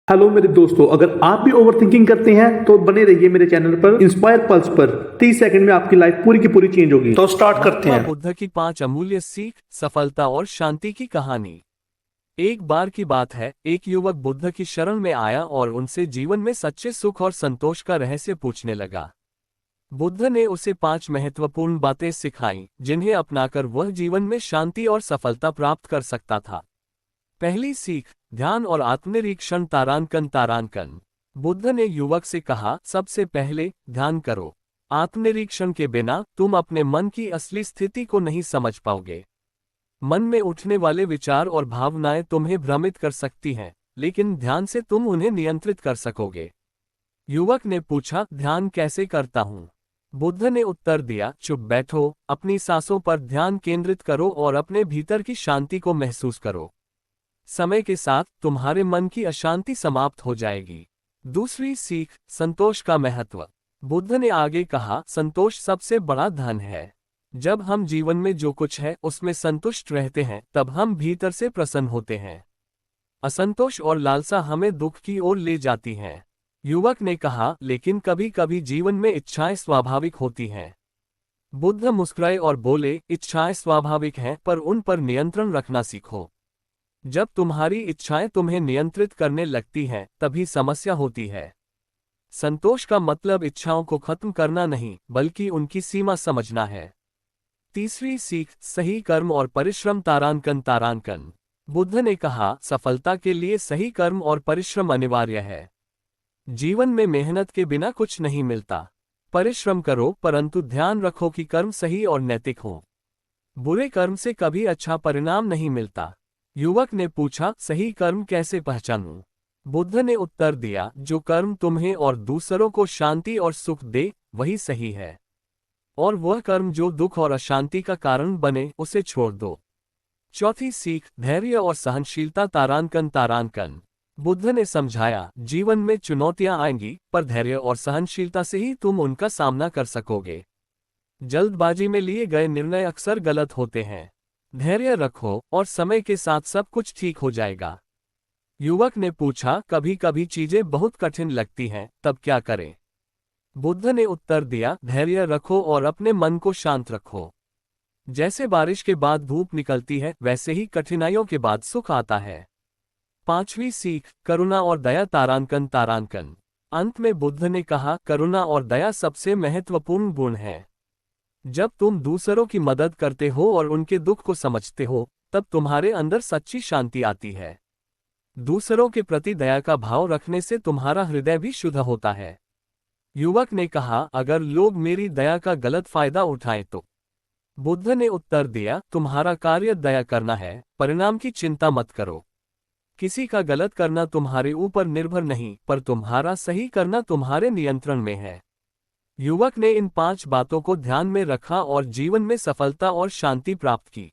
Hello मेरे दोस्तों, अगर आप भी ओवरथिंकिंग करते हैं तो बने रहिए मेरे चैनल पर इंस्पायर पल्स पर। 30 सेकंड में आपकी लाइफ पूरी की पूरी चेंज होगी। तो स्टार्ट करते महात्मा हैं। बुद्ध की 5 अमूल्य सीख, सफलता और शांति की कहानी। एक बार की बात है, एक युवक बुद्ध की शरण में आया और उनसे जीवन में सच्चे सुख और संतोष का रहस्य पूछने लगा। बुद्ध ने उसे 5 महत्वपूर्ण बातें सिखाईं, जिन्हें अपनाकर वह जीवन में शांति और सफलता प्राप्त कर सकता था। पहली सीख, ध्यान और आत्मनिरीक्षण। तारांकन। बुद्ध ने युवक से कहा, सबसे पहले ध्यान करो। आत्मनिरीक्षण के बिना तुम अपने मन की असली स्थिति को नहीं समझ पाओगे। मन में उठने वाले विचार और भावनाएं तुम्हें भ्रमित कर सकती हैं, लेकिन ध्यान से तुम उन्हें नियंत्रित कर सकोगे। युवक ने पूछा, ध्यान कैसे करता हूँ? बुद्ध ने उत्तर दिया, चुप बैठो, अपनी सांसों पर ध्यान केंद्रित करो और अपने भीतर की शांति को महसूस करो। समय के साथ तुम्हारे मन की अशांति समाप्त हो जाएगी। दूसरी सीख, संतोष का महत्व। बुद्ध ने आगे कहा, संतोष सबसे बड़ा धन है। जब हम जीवन में जो कुछ है उसमें संतुष्ट रहते हैं, तब हम भीतर से प्रसन्न होते हैं। असंतोष और लालसा हमें दुख की ओर ले जाती हैं। युवक ने कहा, लेकिन कभी कभी जीवन में इच्छाएं स्वाभाविक होती हैं। बुद्ध मुस्कुराए और बोले, इच्छाएं स्वाभाविक हैं, पर उन पर नियंत्रण रखना सीखो। जब तुम्हारी इच्छाएं तुम्हें नियंत्रित करने लगती हैं, तभी समस्या होती है। संतोष का मतलब इच्छाओं को खत्म करना नहीं, बल्कि उनकी सीमा समझना है। तीसरी सीख, सही कर्म और परिश्रम। तारांकन। बुद्ध ने कहा, सफलता के लिए सही कर्म और परिश्रम अनिवार्य है। जीवन में मेहनत के बिना कुछ नहीं मिलता। परिश्रम करो, परंतु ध्यान रखो कि कर्म सही और नैतिक हो। बुरे कर्म से कभी अच्छा परिणाम नहीं मिलता। युवक ने पूछा, सही कर्म कैसे पहचानूं? बुद्ध ने उत्तर दिया, जो कर्म तुम्हें और दूसरों को शांति और सुख दे, वही सही है। और वह कर्म जो दुख और अशांति का कारण बने, उसे छोड़ दो। चौथी सीख, धैर्य और सहनशीलता। तारांकन। बुद्ध ने समझाया, जीवन में चुनौतियां आएंगी, पर धैर्य और सहनशीलता से ही तुम उनका सामना कर सकोगे। जल्दबाजी में लिए गए निर्णय अक्सर गलत होते हैं। धैर्य रखो और समय के साथ सब कुछ ठीक हो जाएगा। युवक ने पूछा, कभी कभी चीजें बहुत कठिन लगती हैं, तब क्या करें? बुद्ध ने उत्तर दिया, धैर्य रखो और अपने मन को शांत रखो। जैसे बारिश के बाद धूप निकलती है, वैसे ही कठिनाइयों के बाद सुख आता है। पांचवी सीख, करुणा और दया। तारांकन। अंत में बुद्ध ने कहा, करुणा और दया सबसे महत्वपूर्ण गुण हैं। जब तुम दूसरों की मदद करते हो और उनके दुख को समझते हो, तब तुम्हारे अंदर सच्ची शांति आती है। दूसरों के प्रति दया का भाव रखने से तुम्हारा हृदय भी शुद्ध होता है। युवक ने कहा, अगर लोग मेरी दया का गलत फायदा उठाएं तो? बुद्ध ने उत्तर दिया, तुम्हारा कार्य दया करना है, परिणाम की चिंता मत करो। किसी का गलत करना तुम्हारे ऊपर निर्भर नहीं, पर तुम्हारा सही करना तुम्हारे नियंत्रण में है। युवक ने इन 5 बातों को ध्यान में रखा और जीवन में सफलता और शांति प्राप्त की।